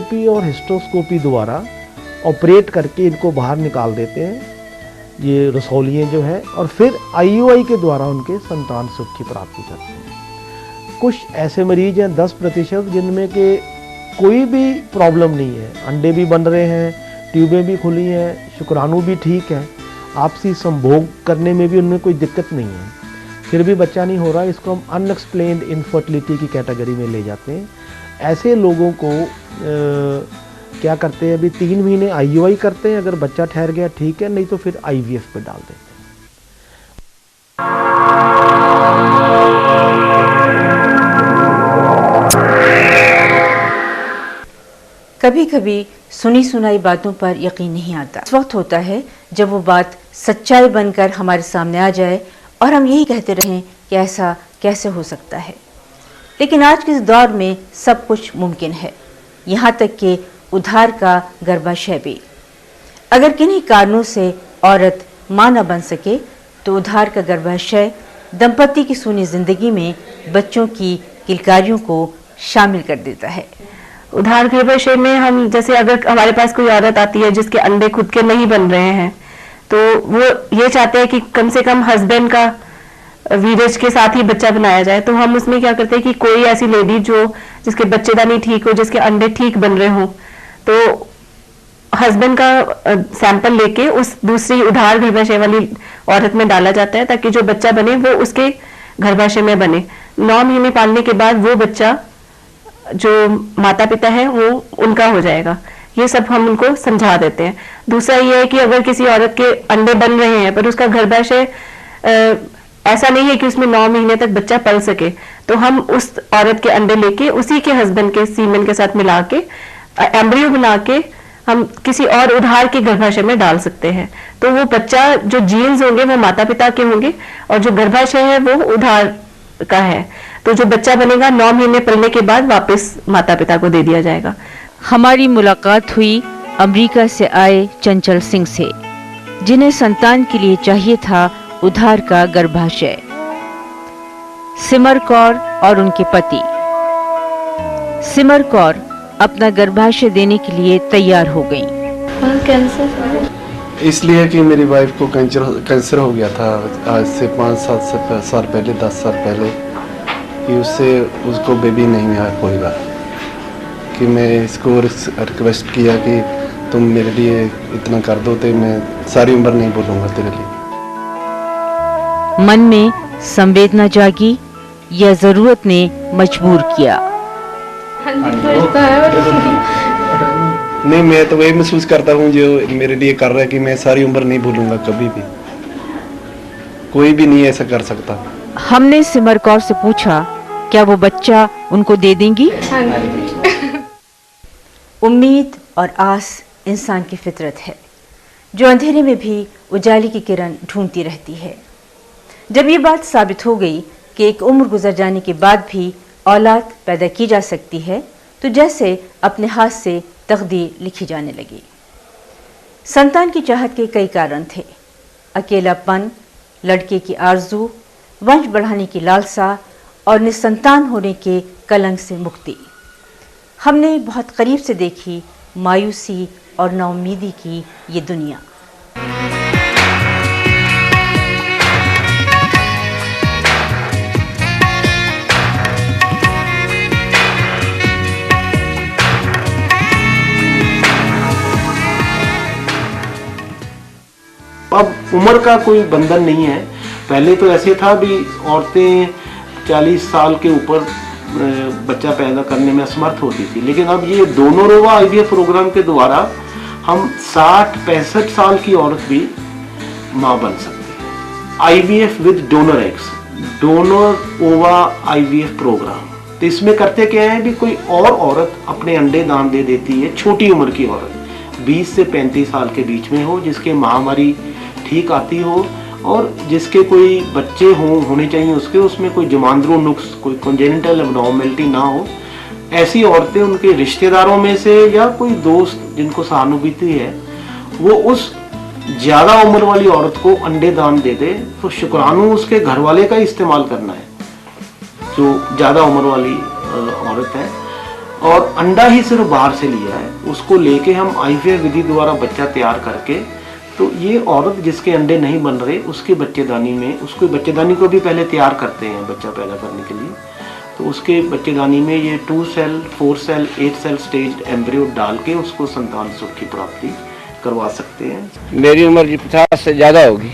Colonoscopy और हिस्टोस्कोपी द्वारा operate करके इनको बाहर निकाल देते हैं, ये रसौलियाँ जो है, और फिर IUI के द्वारा उनके संतान सुख की प्राप्ति करते हैं। कुछ ऐसे मरीज हैं 10% जिनमें के कोई भी प्रॉब्लम नहीं है, अंडे भी बन रहे हैं, ट्यूबें भी खुली हैं, शुक्राणु भी ठीक है, आपसी संभोग करने में भी उनमें कोई दिक्कत नहीं है, फिर भी बच्चा नहीं हो रहा। इसको हम अनएक्सप्लेन्ड इनफर्टिलिटी की कैटेगरी में ले जाते हैं। ऐसे लोगों को क्या करते हैं, अभी 3 महीने IUI करते हैं, अगर बच्चा ठहर गया ठीक है, नहीं तो फिर IVF पे डाल देते हैं। कभी कभी सुनी सुनाई बातों पर यकीन नहीं आता। इस वक्त होता है जब वो बात सच्चाई बनकर हमारे सामने आ जाए और हम यही कहते रहें कि ऐसा कैसे हो सकता है। लेकिन आज के इस दौर में सब कुछ मुमकिन है, यहाँ तक कि उधार का गर्भाशय भी। अगर किन्हीं कारणों से औरत मां न बन सके तो उधार का गर्भाशय दंपति की सूनी जिंदगी में बच्चों की किलकारियों को शामिल कर देता है। उधार गर्भाशय में हम, जैसे अगर हमारे पास कोई औरत आती है जिसके अंडे खुद के नहीं बन रहे हैं, तो वो ये चाहते हैं कि कम से कम हस्बैंड का वीर्य के साथ ही बच्चा बनाया जाए। तो हम उसमें क्या करते हैं कि कोई ऐसी लेडी जिसके बच्चेदानी ठीक हो, जिसके अंडे ठीक बन रहे हो, तो हस्बैंड का सैंपल लेके उस दूसरी उधार गर्भाशय वाली औरत में डाला जाता है, ताकि जो बच्चा बने वो उसके गर्भाशय में बने। 9 महीने पालने के बाद वो बच्चा जो माता पिता है वो उनका हो जाएगा। ये सब हम उनको समझा देते हैं। दूसरा ये है कि अगर किसी औरत के अंडे बन रहे हैं पर उसका गर्भाशय ऐसा नहीं है कि उसमें 9 महीने तक बच्चा पल सके, तो हम उस औरत के अंडे लेके उसी के हस्बैंड के सीमेन के साथ मिला के एम्ब्रियो बना के हम किसी और उधार के गर्भाशय में डाल सकते हैं। तो वो बच्चा, जो जीन्स होंगे वो माता पिता के होंगे और जो गर्भाशय है वो उधार का है। तो जो बच्चा बनेगा 9 महीने पलने के बाद वापस माता पिता को दे दिया जाएगा। हमारी मुलाकात हुई अमेरिका से आए चंचल सिंह से, जिन्हें संतान के लिए चाहिए था उधार का गर्भाशय। सिमर कौर और उनके पति। सिमर कौर अपना गर्भाशय देने के लिए तैयार हो गईं। कैंसर इसलिए कि मेरी वाइफ को कैंसर हो गया था आज से 5-7 साल पहले, 10 साल पहले, कि उससे उसको बेबी नहीं मिला कोई बार, कि मैं इसको रिक्वेस्ट किया कि तुम मेरे लिए इतना कर दो तो मैं सारी उम्र नहीं बोलूँगा तेरे लिए। मन में संवेदना जागी या जरूरत ने मजबूर किया? नहीं, मैं तो वही महसूस करता हूँ जो मेरे लिए कर रहा है कि मैं सारी उम्र नहीं भूलूंगा कभी भी। कोई भी नहीं ऐसा कर सकता। हमने सिमर कौर से पूछा क्या वो बच्चा उनको दे देंगी? उम्मीद और आस इंसान की फितरत है, जो अंधेरे में भी उजाले की किरण ढूंढती रहती है। जब ये बात साबित हो गई कि एक उम्र गुजर जाने के बाद भी औलाद पैदा की जा सकती है, तो जैसे अपने हाथ से तकदीर लिखी जाने लगी। संतान की चाहत के कई कारण थे। अकेलापन, लड़के की आरजू, वंश बढ़ाने की लालसा और निसंतान होने के कलंक से मुक्ति। हमने बहुत करीब से देखी मायूसी और नाउम्मीदी की ये दुनिया। अब उम्र का कोई बंधन नहीं है। पहले तो ऐसे था भी औरतें 40 साल के ऊपर बच्चा पैदा करने में असमर्थ होती थी, लेकिन अब ये दोनों रोवा IVF प्रोग्राम के द्वारा हम 60-65 साल की औरत भी मां बन सकती है। IVF with donor eggs, donor ओवा IVF प्रोग्राम। तो इसमें करते क्या है भी कोई और औरत अपने अंडे दान दे देती है, छोटी उम्र की औरत 20 से 35 साल के बीच में हो, जिसके महामारी ठीक आती हो और जिसके कोई बच्चे होने चाहिए उसमें कोई जमांद्रो नुक्स, कोई कॉन्जेनिटल एब्नॉर्मलिटी ना हो। ऐसी औरतें उनके रिश्तेदारों में से या कोई दोस्त जिनको सहानुभूति है वो उस ज़्यादा उम्र वाली औरत को अंडे दान दे दे, तो शुक्राणु उसके घर वाले का इस्तेमाल करना है जो ज़्यादा उम्र वाली औरत है। और अंडा ही सिर्फ बाहर से लिया है, उसको लेके हम आईवीएफ विधि द्वारा बच्चा तैयार करके, तो ये औरत जिसके अंडे नहीं बन रहे उसके बच्चेदानी में, उसको बच्चेदानी को भी पहले तैयार करते हैं बच्चा पैदा करने के लिए, तो उसके बच्चेदानी में ये 2 cell 4 cell 8 cell stage embryo डाल के उसको संतान सुख की प्राप्ति करवा सकते हैं। मेरी उम्र जी 50 से ज़्यादा होगी।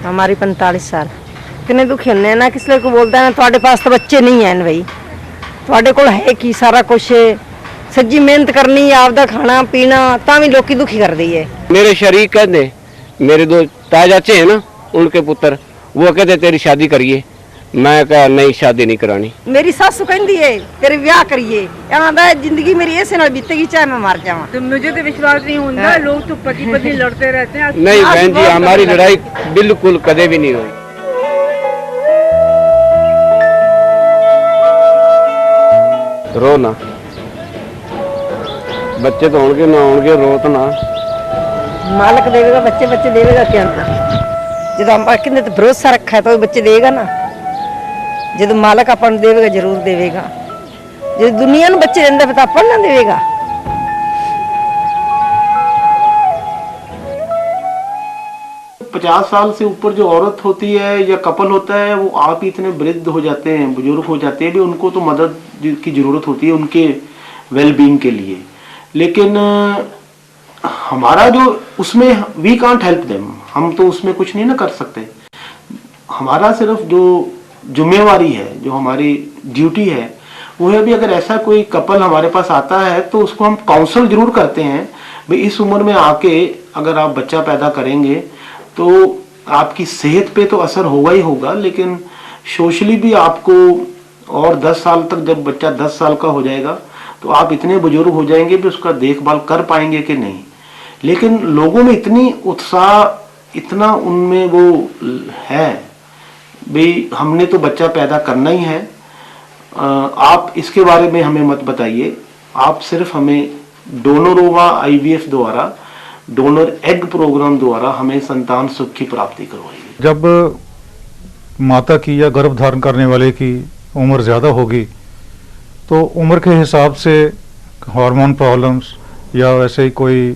हमारी 45 साल। कितने दुखी होने ना, किसले को बोलता है थोड़े पास तो बच्चे नहीं हैं भाई, थोड़े को है कि सारा कुछ सज्जी मेहनत करनी, आपदा खाना पीना, ता भी लोग दुखी कर दी है। मेरे शरीक कहते, मेरे 2 ताए चाचे हैं ना, उनके पुत्र, वो कहते तेरी शादी करिए। मैं कहा नहीं, शादी नहीं करानी। मेरी सासू कहती है तेरे ब्याह करिए, कहना जिंदगी मेरी ऐसे ना बीतेगी चाहे मैं मर जाऊं। तो मुझे तो विश्वास नहीं होता, लोग तो पति पत्नी लड़ते रहते हैं। नहीं बहन जी, हमारी लड़ाई बिल्कुल कदे भी नहीं हुई। रो ना, बच्चे तो होंगे ना होंगे, रो तो ना। मालिक देवेगा बच्चे, बच्चे देवेगा क्या? जब हम कितने तो भरोसा रखा है तो बच्चे देगा ना, जब मालिक अपन देवेगा जरूर देवेगा। जब दुनिया में बच्चे देंदा तो अपन ना देवेगा। पचास साल से ऊपर जो औरत होती है या कपल होता है, वो आप ही इतने वृद्ध हो जाते हैं, बुजुर्ग हो जाते हैं भी, उनको तो मदद की जरूरत होती है उनके वेलबींग के लिए, लेकिन हमारा जो उसमें वी कांट हेल्प देम, हम तो उसमें कुछ नहीं ना कर सकते। हमारा सिर्फ जो जिम्मेवारी है, जो हमारी ड्यूटी है, वो है भी अगर ऐसा कोई कपल हमारे पास आता है तो उसको हम काउंसल जरूर करते हैं भाई इस उम्र में आके अगर आप बच्चा पैदा करेंगे तो आपकी सेहत पे तो असर होगा ही होगा, लेकिन सोशली भी आपको, और 10 साल तक जब बच्चा 10 साल का हो जाएगा तो आप इतने बुजुर्ग हो जाएंगे भी उसका देखभाल कर पाएंगे कि नहीं। लेकिन लोगों में इतनी उत्साह, इतना उनमें वो है भाई हमने तो बच्चा पैदा करना ही है। आप इसके बारे में हमें मत बताइए, आप सिर्फ हमें डोनोरोवा आईवीएफ द्वारा, डोनर एग प्रोग्राम द्वारा हमें संतान सुख की प्राप्ति करवाइए। जब माता की या गर्भ धारण करने वाले की उम्र ज़्यादा होगी तो उम्र के हिसाब से हार्मोन प्रॉब्लम्स या वैसे ही कोई